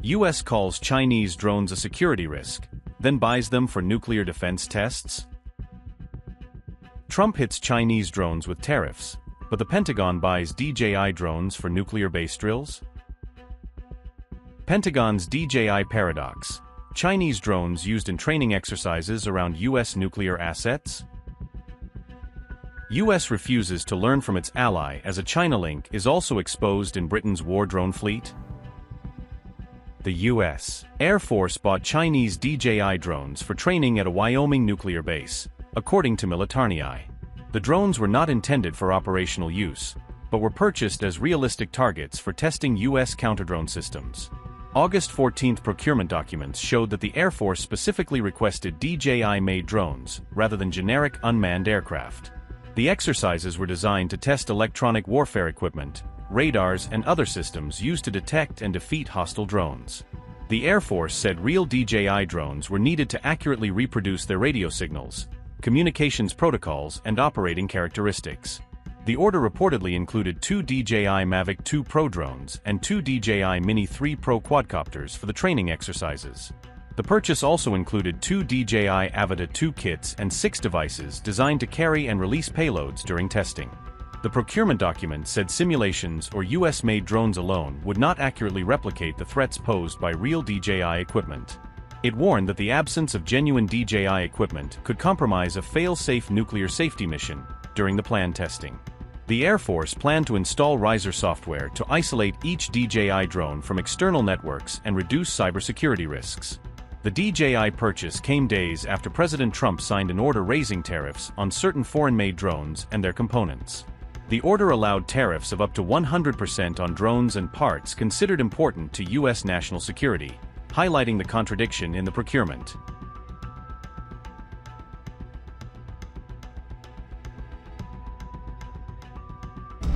U.S. calls Chinese drones a security risk, then buys them for nuclear defense tests? Trump hits Chinese drones with tariffs, but the Pentagon buys DJI drones for nuclear-based drills? Pentagon's DJI paradox: Chinese drones used in training exercises around U.S. nuclear assets? U.S. refuses to learn from its ally as a China link is also exposed in Britain's war drone fleet? The U.S. Air Force bought Chinese DJI drones for training at a Wyoming nuclear base, according to Militarny. The drones were not intended for operational use, but were purchased as realistic targets for testing U.S. counter-drone systems. August 14 procurement documents showed that the Air Force specifically requested DJI-made drones, rather than generic unmanned aircraft. The exercises were designed to test electronic warfare equipment, radars and other systems used to detect and defeat hostile drones. The Air Force said real DJI drones were needed to accurately reproduce their radio signals, communications protocols and operating characteristics. The order reportedly included 2 DJI Mavic 2 Pro drones and 2 DJI Mini 3 Pro quadcopters for the training exercises. The purchase also included 2 DJI Avata 2 kits and 6 devices designed to carry and release payloads during testing. The procurement document said simulations or US-made drones alone would not accurately replicate the threats posed by real DJI equipment. It warned that the absence of genuine DJI equipment could compromise a fail-safe nuclear safety mission during the planned testing. The Air Force planned to install Riser software to isolate each DJI drone from external networks and reduce cybersecurity risks. The DJI purchase came days after President Trump signed an order raising tariffs on certain foreign-made drones and their components. The order allowed tariffs of up to 100% on drones and parts considered important to U.S. national security, highlighting the contradiction in the procurement.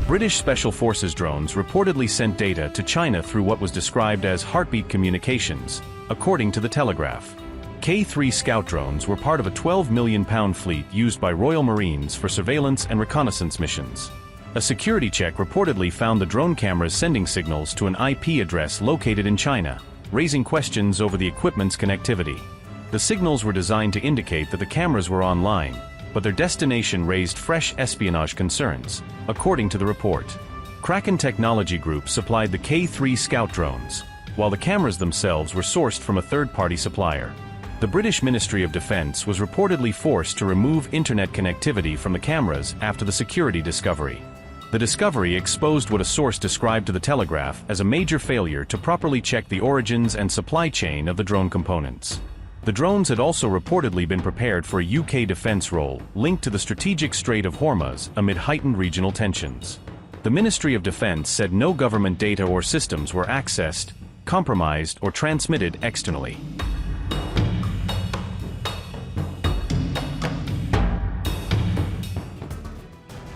British Special Forces drones reportedly sent data to China through what was described as heartbeat communications, according to The Telegraph. K-3 Scout drones were part of a £12 million fleet used by Royal Marines for surveillance and reconnaissance missions. A security check reportedly found the drone cameras sending signals to an IP address located in China, raising questions over the equipment's connectivity. The signals were designed to indicate that the cameras were online, but their destination raised fresh espionage concerns, according to the report. Kraken Technology Group supplied the K-3 Scout drones, while the cameras themselves were sourced from a third-party supplier. The British Ministry of Defence was reportedly forced to remove internet connectivity from the cameras after the security discovery. The discovery exposed what a source described to The Telegraph as a major failure to properly check the origins and supply chain of the drone components. The drones had also reportedly been prepared for a UK defence role linked to the strategic Strait of Hormuz amid heightened regional tensions. The Ministry of Defence said no government data or systems were accessed, compromised, or transmitted externally.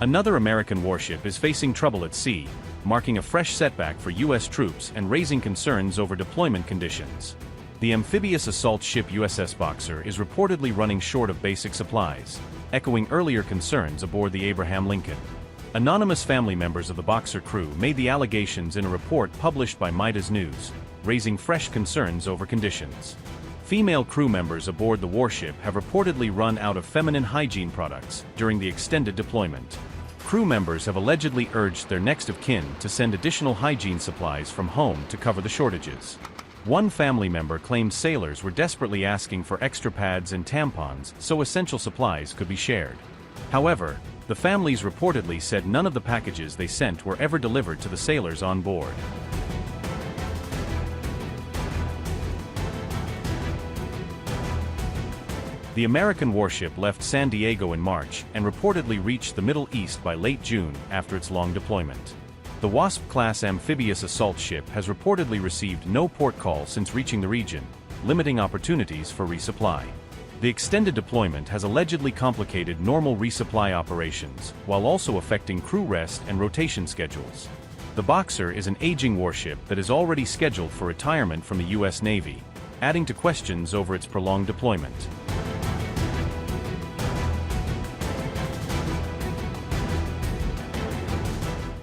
Another American warship is facing trouble at sea, marking a fresh setback for U.S. troops and raising concerns over deployment conditions. The amphibious assault ship USS Boxer is reportedly running short of basic supplies, echoing earlier concerns aboard the Abraham Lincoln. Anonymous family members of the Boxer crew made the allegations in a report published by Midas News, raising fresh concerns over conditions. Female crew members aboard the warship have reportedly run out of feminine hygiene products during the extended deployment. Crew members have allegedly urged their next of kin to send additional hygiene supplies from home to cover the shortages. One family member claimed sailors were desperately asking for extra pads and tampons so essential supplies could be shared. However, the families reportedly said none of the packages they sent were ever delivered to the sailors on board. The American warship left San Diego in March and reportedly reached the Middle East by late June after its long deployment. The Wasp-class amphibious assault ship has reportedly received no port call since reaching the region, limiting opportunities for resupply. The extended deployment has allegedly complicated normal resupply operations, while also affecting crew rest and rotation schedules. The Boxer is an aging warship that is already scheduled for retirement from the U.S. Navy, adding to questions over its prolonged deployment.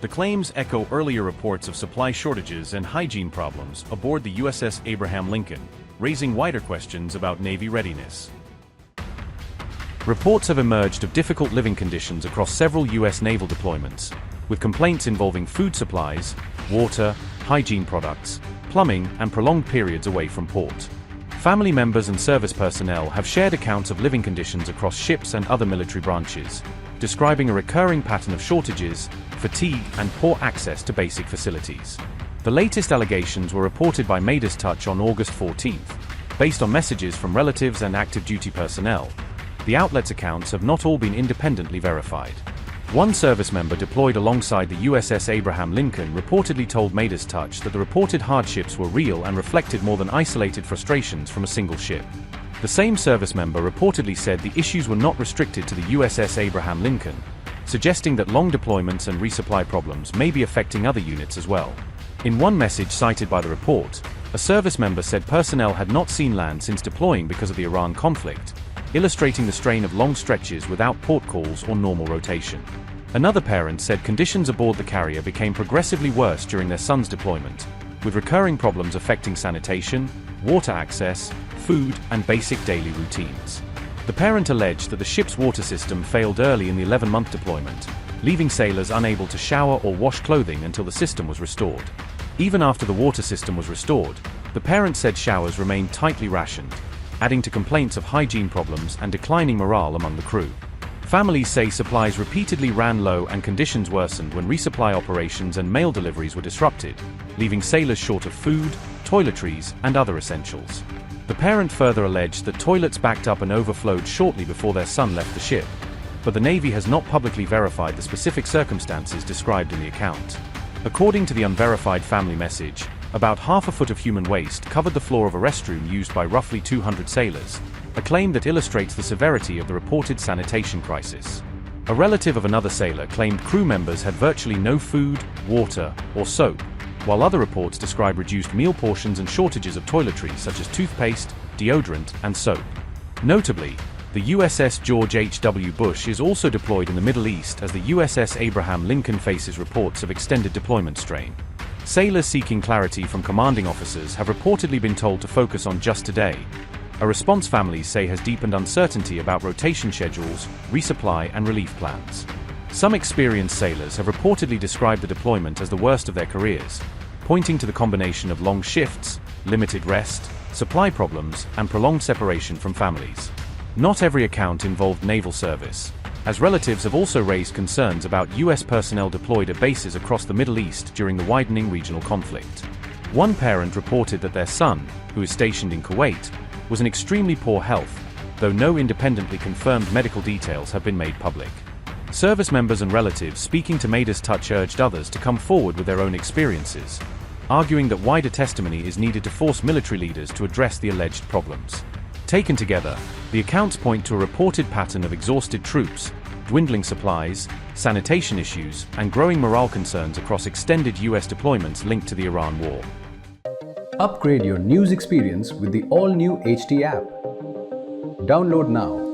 The claims echo earlier reports of supply shortages and hygiene problems aboard the USS Abraham Lincoln, raising wider questions about Navy readiness. Reports have emerged of difficult living conditions across several U.S. naval deployments, with complaints involving food supplies, water, hygiene products, plumbing, and prolonged periods away from port. Family members and service personnel have shared accounts of living conditions across ships and other military branches, describing a recurring pattern of shortages, fatigue, and poor access to basic facilities. The latest allegations were reported by Midas Touch on August 14th, based on messages from relatives and active duty personnel. The outlet's accounts have not all been independently verified. One service member deployed alongside the USS Abraham Lincoln reportedly told Midas Touch that the reported hardships were real and reflected more than isolated frustrations from a single ship. The same service member reportedly said the issues were not restricted to the USS Abraham Lincoln, suggesting that long deployments and resupply problems may be affecting other units as well. In one message cited by the report, a service member said personnel had not seen land since deploying because of the Iran conflict, illustrating the strain of long stretches without port calls or normal rotation. Another parent said conditions aboard the carrier became progressively worse during their son's deployment, with recurring problems affecting sanitation, water access, food, and basic daily routines. The parent alleged that the ship's water system failed early in the 11-month deployment, leaving sailors unable to shower or wash clothing until the system was restored. Even after the water system was restored, the parent said showers remained tightly rationed, adding to complaints of hygiene problems and declining morale among the crew. Families say supplies repeatedly ran low and conditions worsened when resupply operations and mail deliveries were disrupted, leaving sailors short of food, toiletries, and other essentials. The parent further alleged that toilets backed up and overflowed shortly before their son left the ship, but the Navy has not publicly verified the specific circumstances described in the account. According to the unverified family message, about half a foot of human waste covered the floor of a restroom used by roughly 200 sailors, a claim that illustrates the severity of the reported sanitation crisis. A relative of another sailor claimed crew members had virtually no food, water, or soap, while other reports describe reduced meal portions and shortages of toiletries such as toothpaste, deodorant, and soap. Notably, the USS George H.W. Bush is also deployed in the Middle East as the USS Abraham Lincoln faces reports of extended deployment strain. Sailors seeking clarity from commanding officers have reportedly been told to focus on just today, a response families say has deepened uncertainty about rotation schedules, resupply, and relief plans. Some experienced sailors have reportedly described the deployment as the worst of their careers, pointing to the combination of long shifts, limited rest, supply problems, and prolonged separation from families. Not every account involved naval service, as relatives have also raised concerns about U.S. personnel deployed at bases across the Middle East during the widening regional conflict. One parent reported that their son, who is stationed in Kuwait, was in extremely poor health, though no independently confirmed medical details have been made public. Service members and relatives speaking to Midas Touch urged others to come forward with their own experiences, arguing that wider testimony is needed to force military leaders to address the alleged problems. Taken together, the accounts point to a reported pattern of exhausted troops, dwindling supplies, sanitation issues, and growing morale concerns across extended U.S. deployments linked to the Iran war. Upgrade your news experience with the all-new HT app. Download now.